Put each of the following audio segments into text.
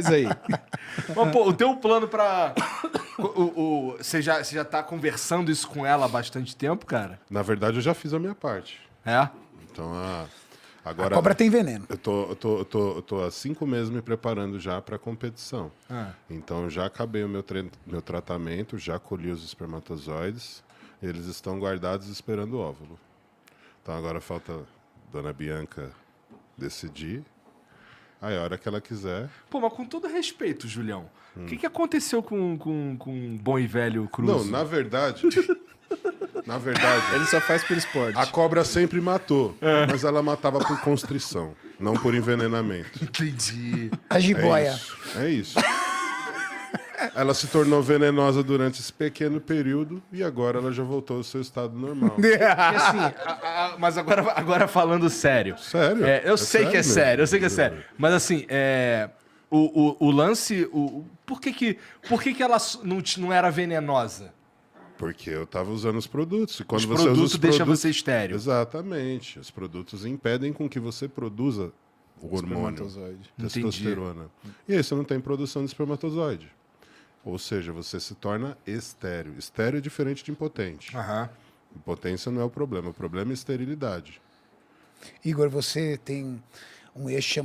aí. Mas, pô, o teu plano pra... Você já tá conversando isso com ela há bastante tempo, cara? Na verdade, eu já fiz a minha parte. É? Então, A agora... cobra tem veneno. Eu tô há 5 meses me preparando já para competição. Ah. Então, eu já acabei o meu tratamento, já colhi os espermatozoides. Eles estão guardados esperando o óvulo. Então, agora falta Dona Bianca decidir. Aí, a hora que ela quiser... Pô, mas com todo respeito, Julião, o que aconteceu com o bom e velho Cruz? Não, na verdade... Ele só faz por esporte. A cobra sempre matou, mas ela matava por constrição, não por envenenamento. Entendi. A jiboia. É isso. Ela se tornou venenosa durante esse pequeno período e agora ela já voltou ao seu estado normal. E assim, mas agora falando sério. Sério? Eu sei que é mesmo. sério, eu sei que é sério. Mas assim, o lance... Por que ela não era venenosa? Porque eu tava usando os produtos. E quando Os você usa produtos os deixam produtos, você estéril. Exatamente. Os produtos impedem com que você produza o hormônio, Espermatozoide. testosterona. E aí você não tem produção de espermatozoide. Ou seja, você se torna estéril. Estéril é diferente de impotente. Aham. Impotência não é o problema é a esterilidade. Igor, você tem um eixo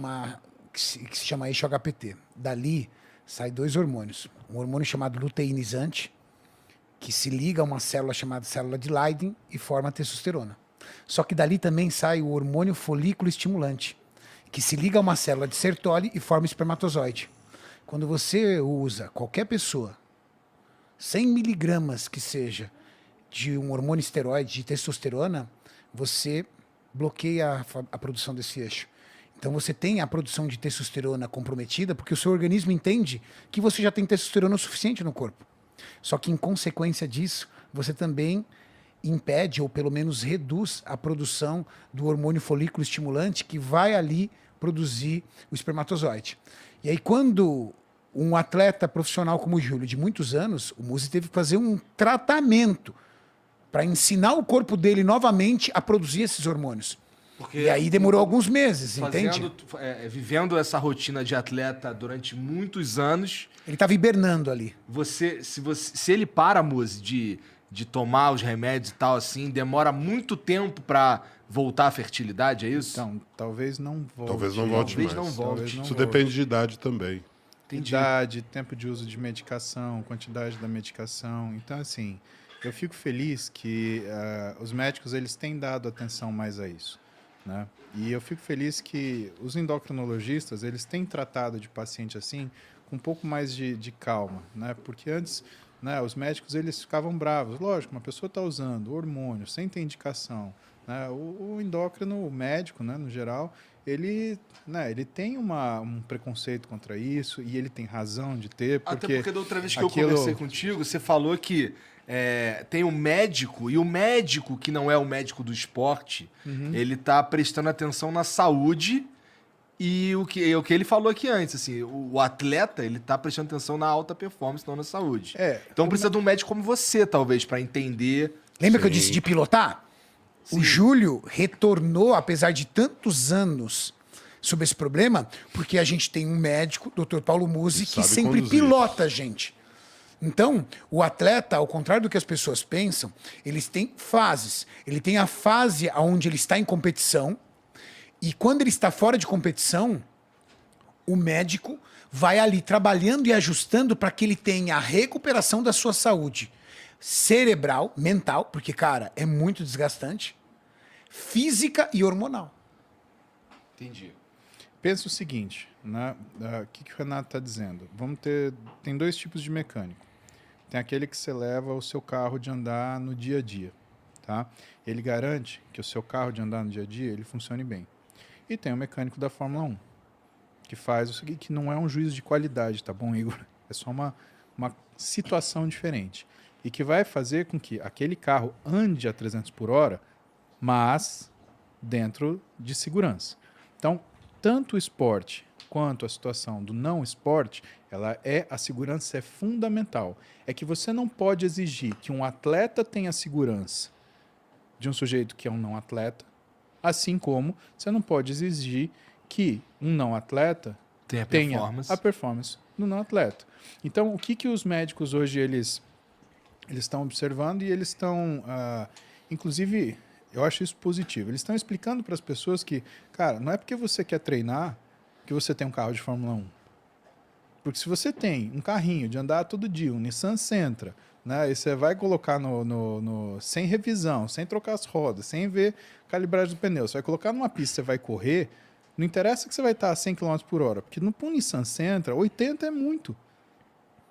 que se chama eixo HPT. Dali sai 2 hormônios. Um hormônio chamado luteinizante, que se liga a uma célula chamada célula de Leydig e forma a testosterona. Só que dali também sai o hormônio folículo estimulante, que se liga a uma célula de Sertoli e forma espermatozoide. Quando você usa, qualquer pessoa, 100 miligramas que seja de um hormônio esteroide, de testosterona, você bloqueia a produção desse eixo. Então você tem a produção de testosterona comprometida porque o seu organismo entende que você já tem testosterona o suficiente no corpo. Só que, em consequência disso, você também impede, ou pelo menos reduz, a produção do hormônio folículo estimulante que vai ali produzir o espermatozoide. E aí, quando um atleta profissional como o Júlio, de muitos anos, o Muzi teve que fazer um tratamento para ensinar o corpo dele novamente a produzir esses hormônios. Porque E aí demorou alguns meses, entende? Vivendo essa rotina de atleta durante muitos anos, Ele estava hibernando ali. se ele para, Muzi, de tomar os remédios e tal, assim, demora muito tempo pra voltar à fertilidade, é isso? Então, talvez não volte. Talvez não volte Talvez mais. não volte. Talvez não Isso volte. depende de idade também. Entendi. Idade, tempo de uso de medicação, quantidade da medicação. Então, assim, eu fico feliz que os médicos eles têm dado atenção mais a isso, né? E eu fico feliz que os endocrinologistas eles têm tratado de paciente assim com um pouco mais de calma, né? Porque antes, né, os médicos eles ficavam bravos. Lógico, uma pessoa está usando hormônio sem ter indicação, né? O endócrino, o médico, né, no geral, ele tem um preconceito contra isso e ele tem razão de ter. Até porque da outra vez que eu aquilo- conversei contigo, você falou que tem um médico, e o médico que não é o médico do esporte, ele tá prestando atenção na saúde e o que ele falou aqui antes, assim, o atleta, ele tá prestando atenção na alta performance, não na saúde. Então precisa de um médico como você, talvez, para entender. Lembra que eu Sim. disse de pilotar? O Júlio retornou, apesar de tantos anos, sobre esse problema, porque a gente tem um médico, Dr. Paulo Musi, Que que sabe sempre conduzir. pilota a gente. Então, o atleta, ao contrário do que as pessoas pensam, eles têm fases. Ele tem a fase onde ele está em competição, e quando ele está fora de competição, o médico vai ali trabalhando e ajustando para que ele tenha a recuperação da sua saúde cerebral, mental, porque, cara, é muito desgastante, física e hormonal. Entendi. Pensa o seguinte, né? O que o Renato está dizendo? Tem 2 tipos de mecânico. Tem aquele que você leva o seu carro de andar no dia a dia, tá? Ele garante que o seu carro de andar no dia a dia ele funcione bem. E tem o mecânico da Fórmula 1, que faz o seguinte, que não é um juízo de qualidade, tá bom, Igor? É só uma situação diferente. E que vai fazer com que aquele carro ande a 300 por hora, mas dentro de segurança. Então, tanto o esporte quanto a situação do não esporte, a segurança é fundamental. É que você não pode exigir que um atleta tenha segurança de um sujeito que é um não atleta, assim como você não pode exigir que um não atleta Tem a tenha performance. a performance do não atleta. Então, o que os médicos hoje eles estão observando e eles estão, inclusive, eu acho isso positivo. Eles estão explicando para as pessoas que, cara, não é porque você quer treinar que você tem um carro de Fórmula 1. Porque se você tem um carrinho de andar todo dia, um Nissan Sentra, né, e você vai colocar sem revisão, sem trocar as rodas, sem ver calibragem do pneu, você vai colocar numa pista, você vai correr, não interessa que você vai estar a 100 km por hora, porque no Nissan Sentra, 80 é muito.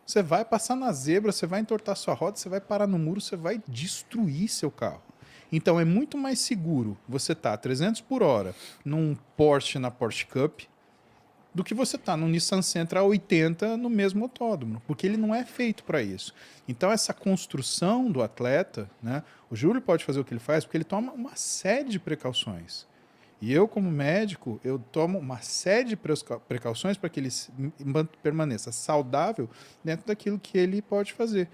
Você vai passar na zebra, você vai entortar sua roda, você vai parar no muro, você vai destruir seu carro. Então é muito mais seguro você estar a 300 por hora num Porsche na Porsche Cup do que você estar num Nissan Sentra a 80 no mesmo autódromo, porque ele não é feito para isso. Então essa construção do atleta, né, o Júlio pode fazer o que ele faz porque ele toma uma série de precauções. E eu, como médico, eu tomo uma série de precauções para que ele permaneça saudável dentro daquilo que ele pode fazer.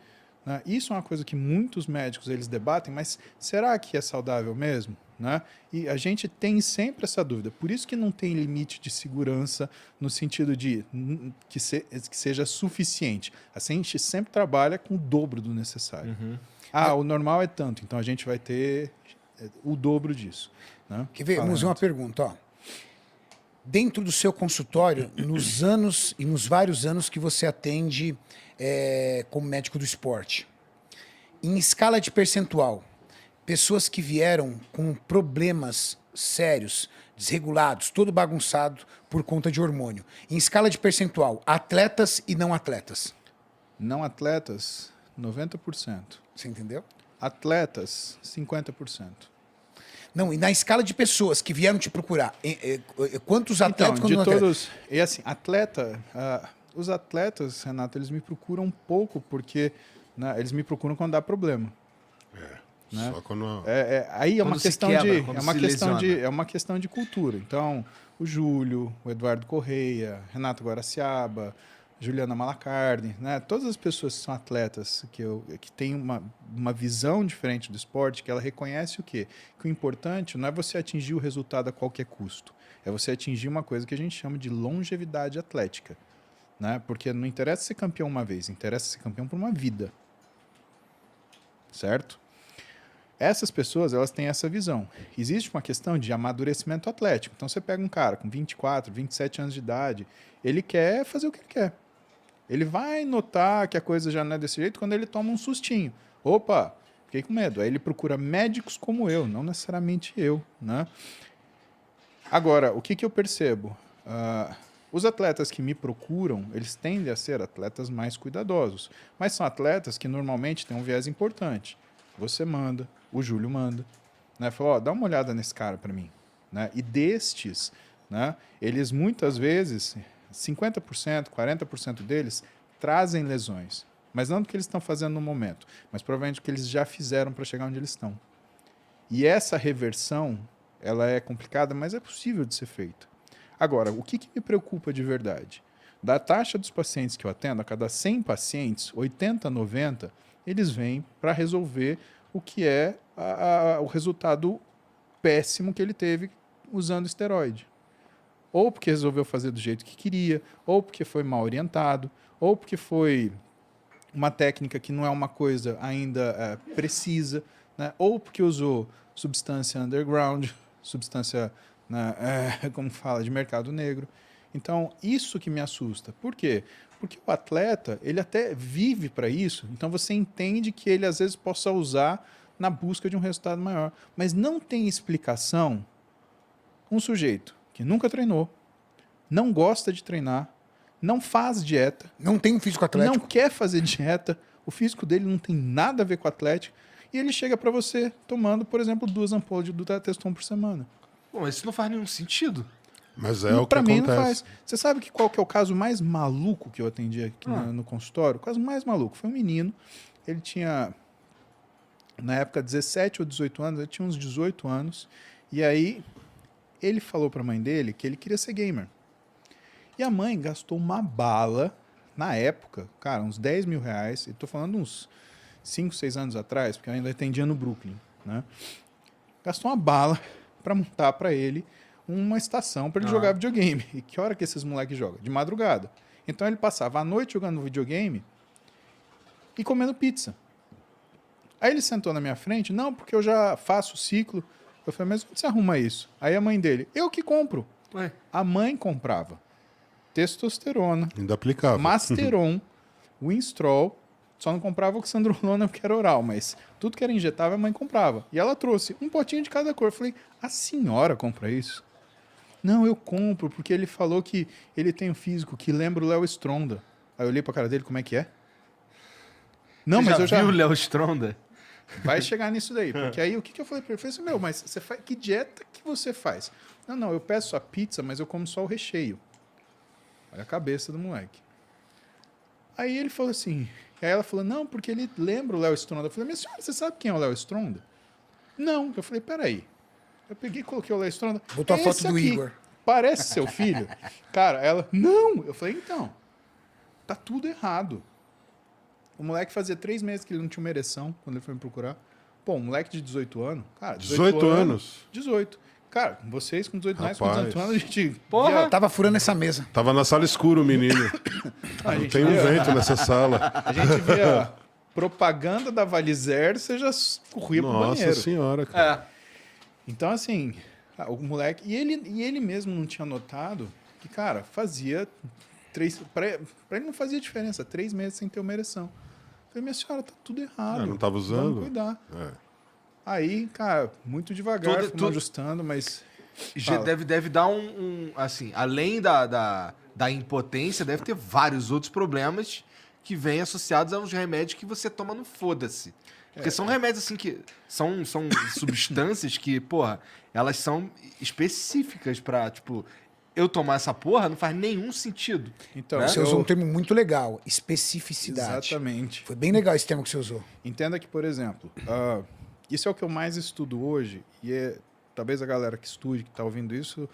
Né? Isso é uma coisa que muitos médicos eles debatem, mas será que é saudável mesmo? Né? E a gente tem sempre essa dúvida. Por isso que não tem limite de segurança no sentido de que seja suficiente. A gente sempre trabalha com o dobro do necessário. O normal é tanto, então a gente vai ter o dobro disso. Né? Quer ver? Vamos fazer uma pergunta. Ó. Dentro do seu consultório, nos anos e nos vários anos que você atende como médico do esporte, em escala de percentual, pessoas que vieram com problemas sérios, desregulados, todo bagunçado por conta de hormônio. Em escala de percentual, atletas e não atletas. Não atletas, 90%. Você entendeu? Atletas, 50%. Não, e na escala de pessoas que vieram te procurar, quantos atletas... Então, de todos... E assim, os atletas, Renato, eles me procuram um pouco porque eles me procuram quando dá problema. Né? Só quando... Aí é uma Quando se questão quebra, de quando é uma se questão de lesiona. é uma questão de cultura. Então, o Júlio, o Eduardo Correia, Renato Guaraciaba, Juliana Malacarne, né? Todas as pessoas que são atletas que têm uma visão diferente do esporte, que ela reconhece o quê? Que o importante não é você atingir o resultado a qualquer custo. É você atingir uma coisa que a gente chama de longevidade atlética, né? Porque não interessa ser campeão uma vez, interessa ser campeão por uma vida. Certo? Essas pessoas, elas têm essa visão. Existe uma questão de amadurecimento atlético. Então, você pega um cara com 24, 27 anos de idade, ele quer fazer o que ele quer. Ele vai notar que a coisa já não é desse jeito quando ele toma um sustinho. Opa, fiquei com medo. Aí ele procura médicos como eu, não necessariamente eu. Né? Agora, o que eu percebo? Os atletas que me procuram, eles tendem a ser atletas mais cuidadosos. Mas são atletas que normalmente têm um viés importante. Você manda, o Júlio manda, né? Falou, dá uma olhada nesse cara para mim. Né? E destes, né, eles muitas vezes, 50%, 40% deles, trazem lesões. Mas não do que eles estão fazendo no momento, mas provavelmente o que eles já fizeram para chegar onde eles estão. E essa reversão, ela é complicada, mas é possível de ser feita. Agora, o que me preocupa de verdade? Da taxa dos pacientes que eu atendo, a cada 100 pacientes, 80, 90, eles vêm para resolver o que é o resultado péssimo que ele teve usando esteroide. Ou porque resolveu fazer do jeito que queria, ou porque foi mal orientado, ou porque foi uma técnica que não é uma coisa ainda precisa, né? Ou porque usou substância underground, substância, como fala, de mercado negro. Então, isso que me assusta. Por quê? Porque o atleta, ele até vive para isso, então você entende que ele às vezes possa usar na busca de um resultado maior. Mas não tem explicação um sujeito que nunca treinou, não gosta de treinar, não faz dieta, Não tem um físico atlético. não quer fazer dieta, o físico dele não tem nada a ver com o atlético, e ele chega para você tomando, por exemplo, 2 ampolas de Durateston por semana. Bom, isso não faz nenhum sentido. Mas é o que Para mim acontece. não faz. Você sabe qual que é o caso mais maluco que eu atendi aqui no consultório? O caso mais maluco foi um menino, ele tinha, na época, 17 ou 18 anos, ele tinha uns 18 anos, e aí ele falou para a mãe dele que ele queria ser gamer. E a mãe gastou uma bala, na época, cara, uns 10 mil reais, e tô falando uns 5, 6 anos atrás, porque eu ainda atendia no Brooklyn, né? Gastou uma bala para montar para ele uma estação para ele jogar videogame. E que hora que esses moleques jogam? De madrugada. Então ele passava a noite jogando videogame e comendo pizza. Aí ele sentou na minha frente, não, porque eu já faço o ciclo. Eu falei, mas onde você arruma isso? Aí a mãe dele, eu que compro. Ué. A mãe comprava testosterona, Ainda aplicava. Masteron, Winstrol, só não comprava oxandrolona porque era oral, mas tudo que era injetável a mãe comprava. E ela trouxe um potinho de cada cor. Eu falei, a senhora compra isso? Não, eu compro, porque ele falou que ele tem um físico que lembra o Léo Stronda. Aí eu olhei pra cara dele, como é que é? Não, Você mas eu já... viu o Léo Stronda? Vai chegar nisso daí. Porque aí o que eu falei pra ele? Eu falei assim, meu, mas você faz... que dieta que você faz? Não, eu peço a pizza, mas eu como só o recheio. Olha a cabeça do moleque. Aí ele falou assim... Aí ela falou, não, porque ele lembra o Léo Stronda. Eu falei, minha senhora, você sabe quem é o Léo Stronda? Não. Eu falei, peraí. Eu peguei e coloquei o Léo Stronda. Botou a foto Esse do aqui. Igor. Parece seu filho? Cara, ela... Não! Eu falei, então... Tá tudo errado. O moleque fazia 3 meses que ele não tinha uma ereção quando ele foi me procurar. Pô, um moleque de 18 anos... Cara, 18 anos? 18. Cara, vocês com 18 anos, com Rapaz. 18 anos, a gente... Porra! via- Tava furando essa mesa. Tava na sala escura o menino. a Não gente tem um via- vento nessa sala. A gente via propaganda da Valizer, você já corria pro Nossa banheiro. senhora, cara. É. Então, assim, o moleque... E ele mesmo não tinha notado que, cara, fazia... Pra ele não fazia diferença. 3 meses sem ter uma ereção. Eu falei, minha senhora, tá tudo errado. Não tava usando? Vamos cuidar. É. Aí, cara, muito devagar, Tudo- fomos tudo- ajustando, mas... Já Fala. deve dar assim, além da impotência, deve ter vários outros problemas que vêm associados aos remédios que você toma no foda-se. Porque são remédios, assim, que são substâncias que, porra, elas são específicas pra, tipo, eu tomar essa porra não faz nenhum sentido. Então, Né? Você usou um termo muito legal, especificidade. Exatamente. Foi bem legal esse termo que você usou. Entenda que, por exemplo, isso é o que eu mais estudo hoje, e talvez a galera que estude, que está ouvindo isso,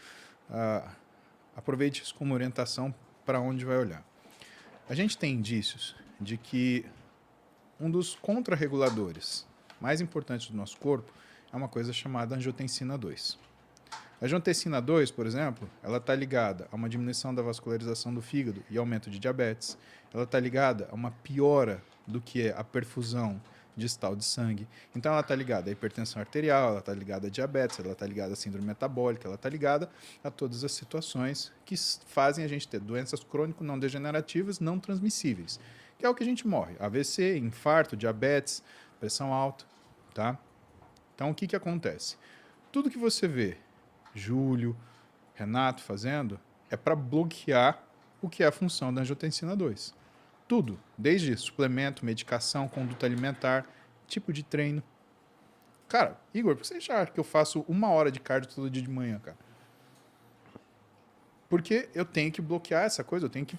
aproveite isso como orientação para onde vai olhar. A gente tem indícios de que um dos contrarreguladores mais importantes do nosso corpo é uma coisa chamada angiotensina 2. A angiotensina 2, por exemplo, ela está ligada a uma diminuição da vascularização do fígado e aumento de diabetes. Ela está ligada a uma piora do que é a perfusão distal de sangue. Então ela está ligada à hipertensão arterial, ela está ligada a diabetes, ela está ligada à síndrome metabólica, ela está ligada a todas as situações que fazem a gente ter doenças crônico não degenerativas, não transmissíveis, que é o que a gente morre. AVC, infarto, diabetes, pressão alta, tá? Então o que acontece? Tudo que você vê Júlio, Renato fazendo é para bloquear o que é a função da angiotensina 2. Tudo, desde suplemento, medicação, conduta alimentar, tipo de treino. Cara, Igor, por que você acha que eu faço 1 hora de cardio todo dia de manhã, cara? Porque eu tenho que bloquear essa coisa, eu tenho que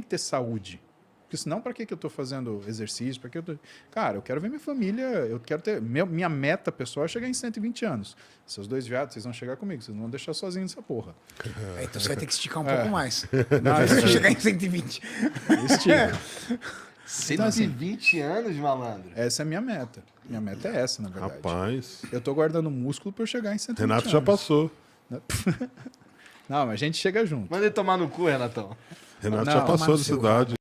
ter saúde. Porque senão, para que eu estou fazendo exercício? Pra que eu tô... Cara, eu quero ver minha família, eu quero ter... Minha meta pessoal é chegar em 120 anos. Seus 2 viados, vocês vão chegar comigo, vocês não vão deixar sozinhos nessa porra. Então você vai ter que esticar um pouco mais. Não, Vai chegar em 120. Estica. 120 anos, malandro. Essa é a minha meta. Minha meta é essa, na verdade. Rapaz. Eu tô guardando músculo para eu chegar em 120 Renato anos. já passou. Não, mas a gente chega junto. Manda ele tomar no cu, Renatão. Renato Não, já passou tomar no da seu cidade.